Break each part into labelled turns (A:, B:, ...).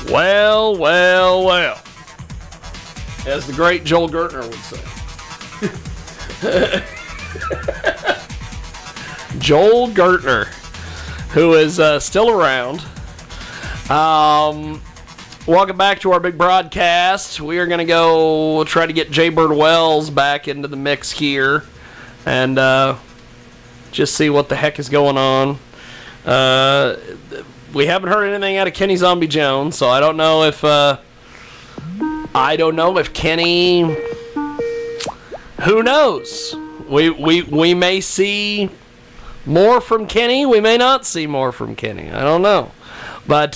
A: Well, well, well. As the great Joel Gertner would say. Joel Gertner, who is still around. Welcome back to our big broadcast. We are going to go try to get Jaybird Wells back into the mix here and just see what the heck is going on. We haven't heard anything out of Kenny Zombie Jones, so I don't know if Kenny. Who knows? We may see more from Kenny. We may not see more from Kenny. I don't know. But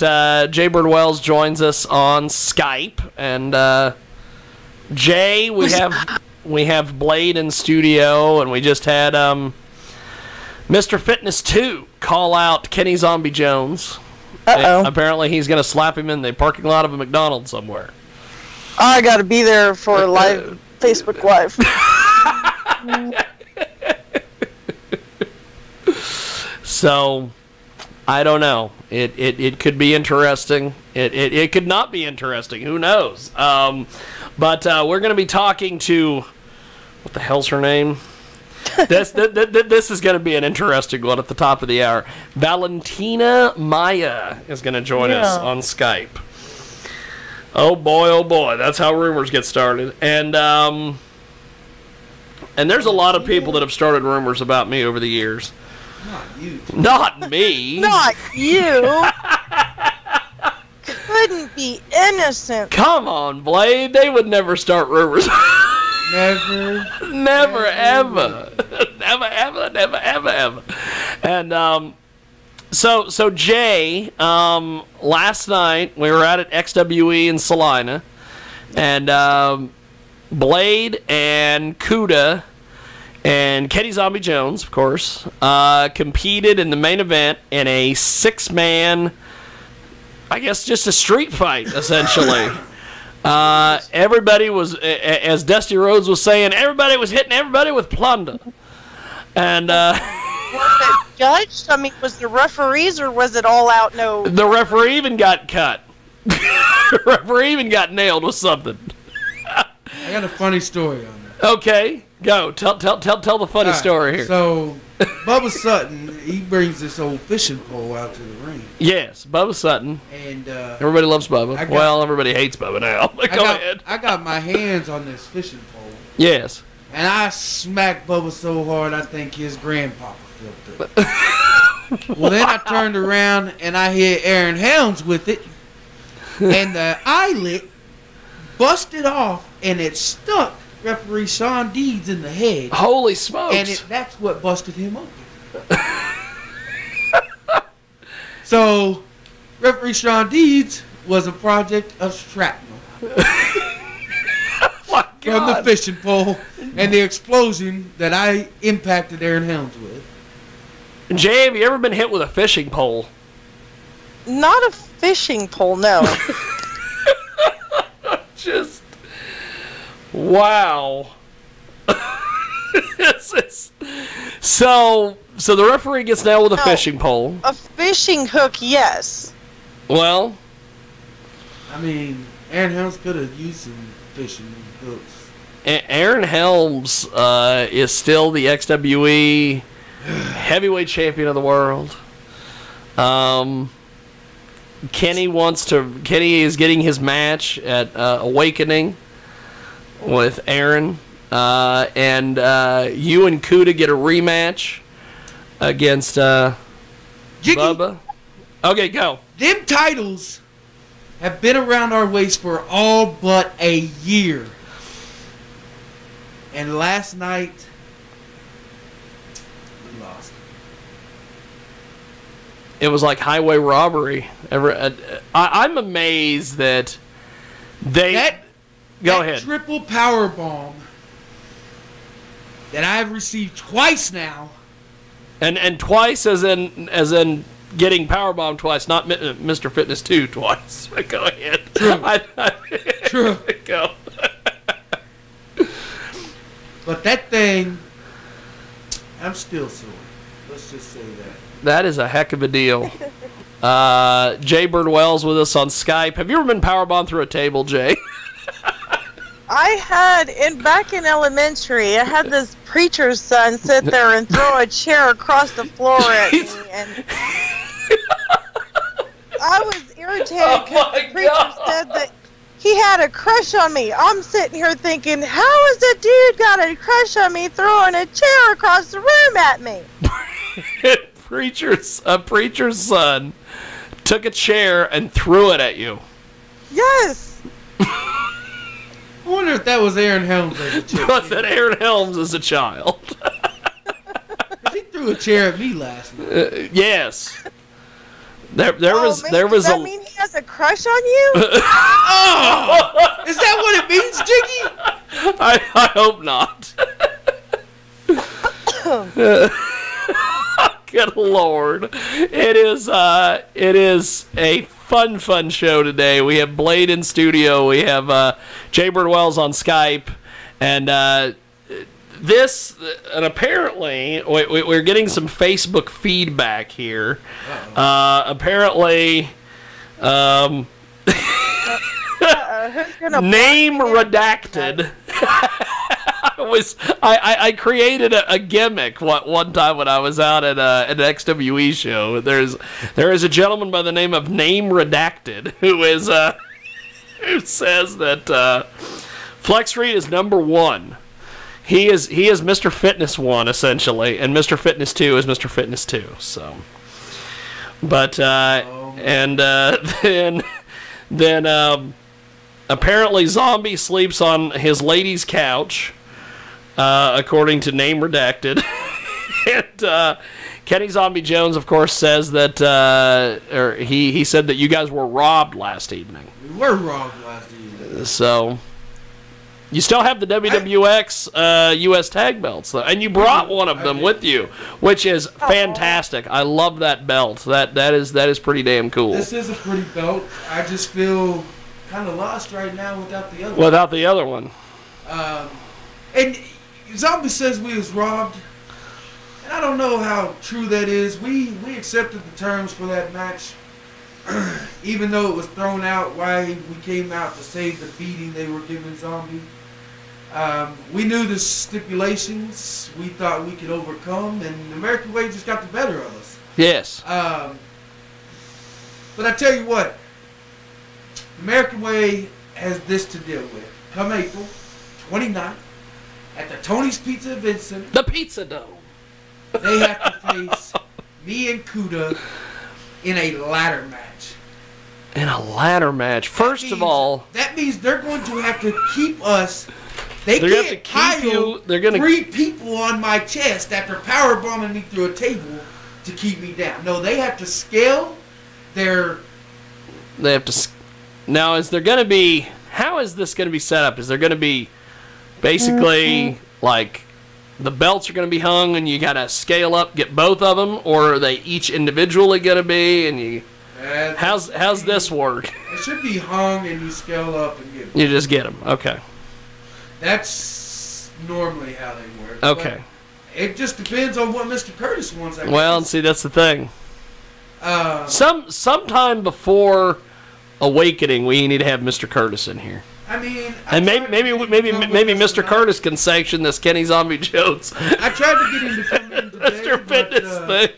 A: Jaybird Wells joins us on Skype, and Jay, we have Blade in studio, and we just had Mr. Fitness 2 call out Kenny Zombie Jones. Apparently, he's going to slap him in the parking lot of a McDonald's somewhere.
B: I got to be there for live Facebook Live.
A: So, I don't know. It could be interesting. It could not be interesting. Who knows? But we're going to be talking to, what the hell's her name? This is going to be an interesting one at the top of the hour. Valentina Maya is going to join us on Skype. Oh boy, that's how rumors get started. And there's a lot of people that have started rumors about me over the years.
C: Not you.
A: Not me.
B: Not you. Couldn't be innocent.
A: Come on, Blade. They would never start rumors.
C: Never.
A: Never, ever. Never, ever. And so Jay, last night we were out at XWE in Salina, and Blade and Kuda and Kenny Zombie Jones, of course, competed in the main event in a 6-man, I guess just a street fight, essentially. Everybody was, as Dusty Rhodes was saying, everybody was hitting everybody with plunder. And
B: was it judged? I mean, was the referees, or was it all out? No.
A: The referee even got cut. The referee even got nailed with something.
C: I got a funny story on that.
A: Okay, go. Tell the funny story here.
C: So, Bubba Sutton, he brings this old fishing pole out to the ring.
A: Yes, Bubba Sutton.
C: And
A: everybody loves Bubba. Well, everybody hates Bubba now. Go ahead.
C: I got my hands on this fishing pole.
A: Yes.
C: And I smacked Bubba so hard I think his grandpapa felt it. Well, then I turned around and I hit Aaron Helms with it. And the eyelet busted off and it stuck referee Sean Deeds in the head.
A: Holy smokes.
C: And that's what busted him up. So, referee Sean Deeds was a project of shrapnel. From the fishing pole and the explosion that I impacted Aaron Helms with.
A: Jay, have you ever been hit with a fishing pole?
B: Not a fishing pole, no.
A: Just wow. So the referee gets nailed with a fishing pole.
B: A fishing hook, yes.
A: Well,
C: I mean, Aaron Helms could have used some fishing hooks.
A: Aaron Helms is still the XWE heavyweight champion of the world. Kenny is getting his match at Awakening with Aaron, and you and Kuda get a rematch against
C: Jiggy.
A: Bubba. Okay, go.
C: Them titles have been around our waist for all but a year. And last night, we lost.
A: It was like highway robbery. I'm amazed that they... Go ahead.
C: Triple power bomb that I've received twice now.
A: And twice as in getting powerbombed twice, not Mr. Fitness 2 twice. Go ahead.
C: True. True.
A: Go.
C: But that thing, I'm still sore. Let's just say that.
A: That is a heck of a deal. Jay Birdwell's with us on Skype. Have you ever been powerbombed through a table, Jay?
B: I had, back in elementary, I had this preacher's son sit there and throw a chair across the floor at me, and I was irritated because the preacher said that he had a crush on me. I'm sitting here thinking, how is a dude got a crush on me throwing a chair across the room at me?
A: A preacher's son took a chair and threw it at you.
B: Yes.
C: I wonder if that was Aaron Helms as a child.
A: Was that Aaron Helms as a child?
C: He threw a chair at me last night.
A: Yes. There was
B: does that mean he has a crush on you?
C: Oh! Is that what it means, Jiggy?
A: I hope not. Good Lord. It is a fun show today. We have Blade in studio. We have Jay Birdwell's on Skype. And apparently, we're getting some Facebook feedback here. Apparently, name redacted. I created a gimmick one time when I was out at an XWE show. There is a gentleman by the name of Name Redacted who says that Flex Reed is #1. He is Mr. Fitness 1 essentially, and Mr. Fitness 2 is Mr. Fitness 2. So, but then apparently Zombie sleeps on his lady's couch. According to Name Redacted. And Kenny Zombie Jones, of course, says that, he said that you guys were robbed last evening.
C: We were robbed last evening.
A: So, you still have the WWX U.S. tag belts, though, and you brought one of them with you, which is fantastic. I love that belt. That is pretty damn cool.
C: This is a pretty belt. I just feel kind of lost right now without the other one.
A: Without the other one.
C: And Zombie says we was robbed, and I don't know how true that is. We accepted the terms for that match, even though it was thrown out why we came out to save the beating they were giving Zombie. We knew the stipulations. We thought we could overcome, and American Way just got the better of us.
A: Yes.
C: But I tell you what, American Way has this to deal with. Come April 29th, at the Tony's Pizza Event Center,
A: The Pizza Dome.
C: they have to face me and Kuda in a ladder match.
A: In a ladder match. First of all,
C: that means they're going to have to keep us. They're
A: going
C: can't
A: to have to keep you. They're going to
C: 3 people on my chest after power bombing me through a table to keep me down. No, they have to scale their.
A: They have to. Now, is there going to be? How is this going to be set up? Is there going to be basically like the belts are going to be hung and you got to scale up, get both of them, or are they each individually going to be? And you, how's this work?
C: It should be hung and you scale up and get them.
A: You just get them. Okay.
C: That's normally how they work.
A: Okay.
C: But it just depends on what Mr. Curtis wants.
A: Well, and see, that's the thing. Sometime before Awakening, we need to have Mr. Curtis in here.
C: I mean,
A: and maybe Mr. Curtis can sanction this Kenny Zombie Jones.
C: I tried to get him to come in today,
A: Mr. Fitness thing.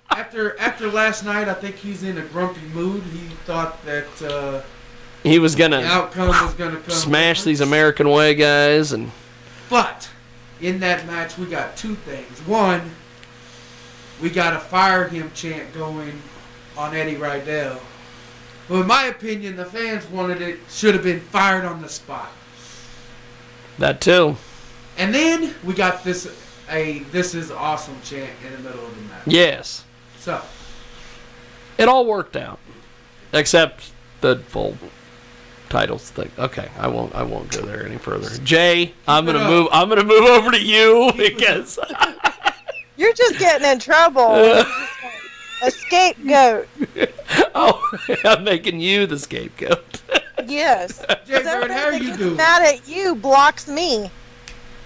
C: After last night, I think he's in a grumpy mood. He thought that
A: he was gonna
C: the outcome was gonna come
A: smash
C: different.
A: these American Way guys,
C: but in that match we got 2 things. One, we got a fire him chant going on Eddie Rydell. But in my opinion, the fans wanted it, should have been fired on the spot.
A: That too.
C: And then we got this is awesome chant in the middle of the match.
A: Yes.
C: So
A: it all worked out, except the full titles thing. Okay, I won't go there any further. Jay, I'm gonna move over to you because
B: you're just getting in trouble. A scapegoat.
A: Oh, I'm making you the scapegoat.
B: Yes.
C: Jay Bird, how are you doing?
B: Mad at you blocks me.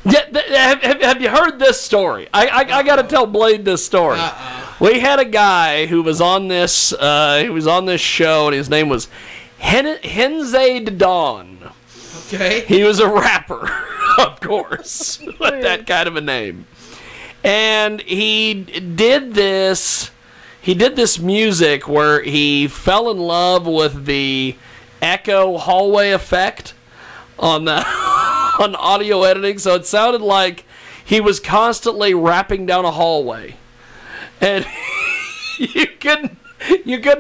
A: Yeah, have you heard this story? I got to tell Blade this story. We had a guy who was on this. He was on this show, and his name was Henze Dawn.
C: Okay.
A: He was a rapper, of course, with that kind of a name, and he did this. He did this music where he fell in love with the echo hallway effect on the on audio editing, so it sounded like he was constantly rapping down a hallway, and you couldn't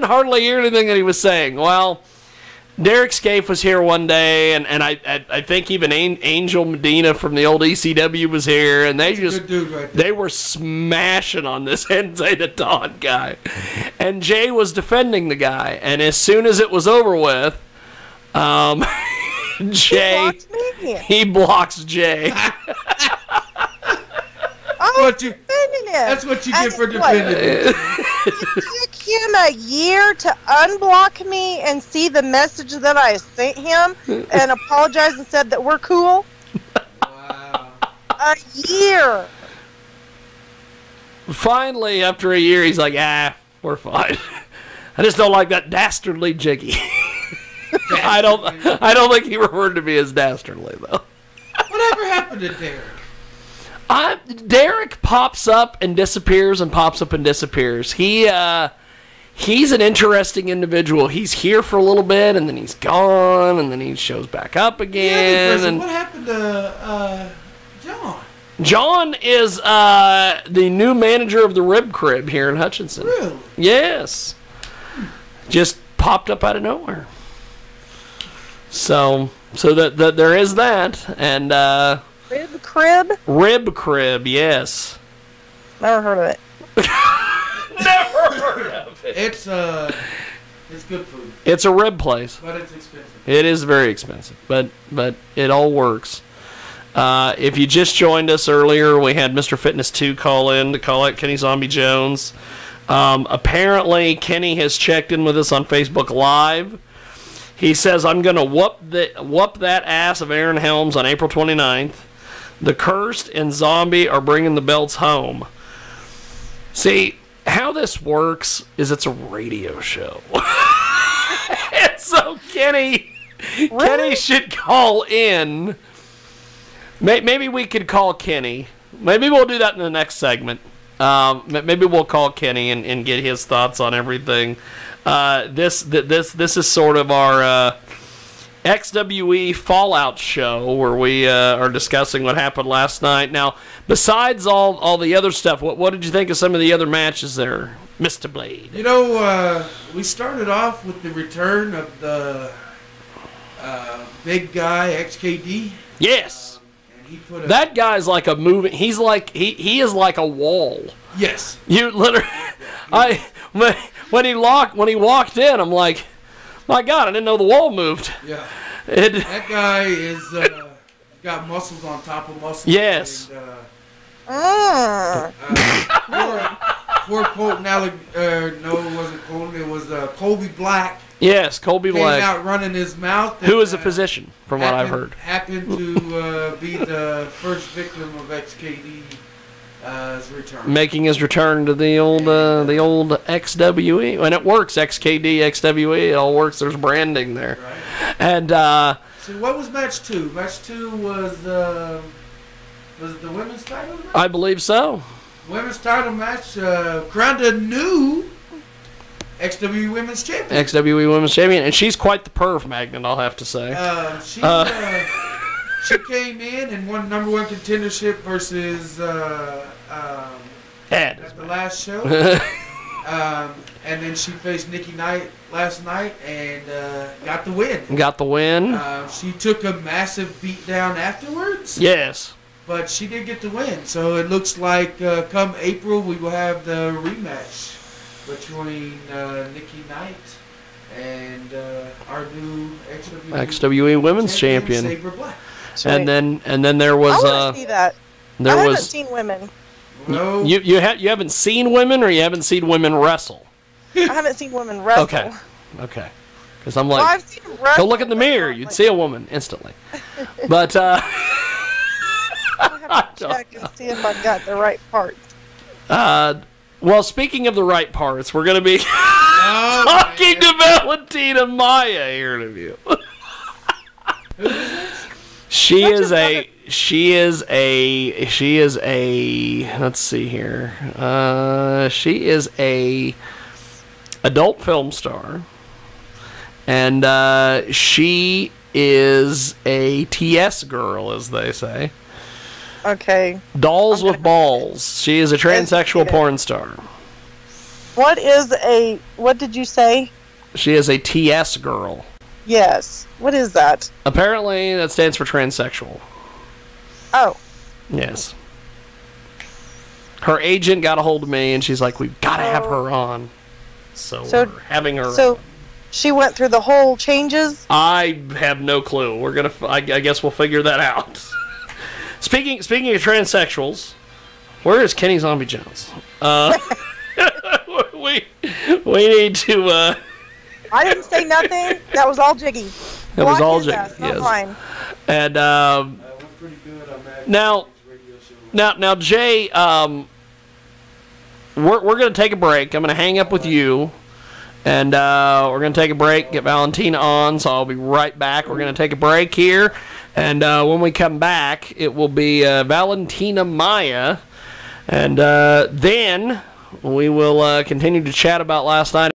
A: hardly hear anything that he was saying. Well, Derek Scaife was here one day, and I think even Angel Medina from the old ECW was here, and they just they were smashing on this Henze the Dawn guy, and Jay was defending the guy, and as soon as it was over with, Jay he blocks Jay.
C: That's what you get for defending it.
B: It took him a year to unblock me and see the message that I sent him and apologize and said that we're cool.
C: Wow.
B: A year.
A: Finally, after a year, he's like, we're fine. I just don't like that dastardly Jiggy. I don't think he referred to me as dastardly, though.
C: Whatever happened to Derek?
A: Derek pops up and disappears and pops up and disappears. He's an interesting individual. He's here for a little bit and then he's gone and then he shows back up again. And
C: what happened to John?
A: John is the new manager of the Rib Crib here in Hutchinson.
C: Really?
A: Yes. Just popped up out of nowhere. So that there is that, and
B: Rib Crib?
A: Rib Crib, yes.
B: Never heard of it.
A: Never heard of it.
C: It's good food.
A: It's a rib place.
C: But it's expensive.
A: It is very expensive, but it all works. If you just joined us earlier, we had Mr. Fitness 2 call out Kenny Zombie Jones. Apparently, Kenny has checked in with us on Facebook Live. He says, I'm going to whoop that ass of Aaron Helms on April 29th. The Cursed and Zombie are bringing the belts home. See, how this works is it's a radio show. And so Kenny should call in. Maybe we could call Kenny. Maybe we'll do that in the next segment. Maybe we'll call Kenny and get his thoughts on everything. This is sort of our XWE Fallout show where we are discussing what happened last night. Now, besides all the other stuff, what did you think of some of the other matches there, Mr. Blade?
C: You know, we started off with the return of the big guy XKD.
A: Yes.
C: And he put
A: that guy's like a moving. He's like he is like a wall.
C: Yes.
A: You literally. When he walked in, I'm like, my God, I didn't know the wall moved.
C: Yeah. That guy is got muscles on top of muscles.
A: Yes.
C: And, poor Colton no, it wasn't Colton. It was Colby Black.
A: Yes, Colby Black.
C: Came out running his mouth.
A: Who is a physician, from what I've heard.
C: Happened to be the first victim of XKD. His return. Making
A: his return to the old XWE, and it works. XKD, XWE, it all works. There's branding there,
C: right.
A: And
C: so what was match 2? Match 2 was the women's title match?
A: I believe so.
C: Women's title match crowned a new XWE Women's Champion.
A: XWE Women's Champion, and she's quite the perv magnet, I'll have to say.
C: She came in and won #1 contendership versus
A: Ed
C: at the last show. And then she faced Nikki Knight last night and got the win.
A: Got the win.
C: She took a massive beat down afterwards.
A: Yes.
C: But she did get the win. So it looks like come April we will have the rematch between Nikki Knight and our new
A: XWE Women's Champion.
C: Sabre Black.
A: And then there was
B: I want to see that. I haven't seen women.
C: No.
A: You haven't seen women, or you haven't seen women wrestle?
B: I haven't seen women wrestle.
A: Okay. Because I'm like,
B: I've seen them wrestle,
A: go look in the mirror. You'd see a woman instantly. But
B: I have to check and see if I've got the right parts.
A: Well, speaking of the right parts, we're going to be talking to Valentina Maya here in a few. She is a let's see here. She is a adult film star, and she is a TS girl, as they say.
B: Okay.
A: Dolls with balls. She is a transsexual porn star.
B: What did you say?
A: She is a TS girl.
B: Yes. What is that?
A: Apparently, that stands for transsexual.
B: Oh.
A: Yes. Her agent got a hold of me, and she's like, "We've got to have her on." So we're having her on.
B: She went through the whole changes?
A: I have no clue. We're gonna. I guess we'll figure that out. Speaking of transsexuals, where is Kenny Zombie Jones? We need to.
B: I didn't say nothing. That was all Jiggy.
A: That was all Jiggy. Yes.
B: Fine.
A: And now, Jay, we're gonna take a break. I'm gonna hang up with you, and we're gonna take a break. Get Valentina on, so I'll be right back. We're gonna take a break here, and when we come back, it will be Valentina Maya, and then we will continue to chat about last night.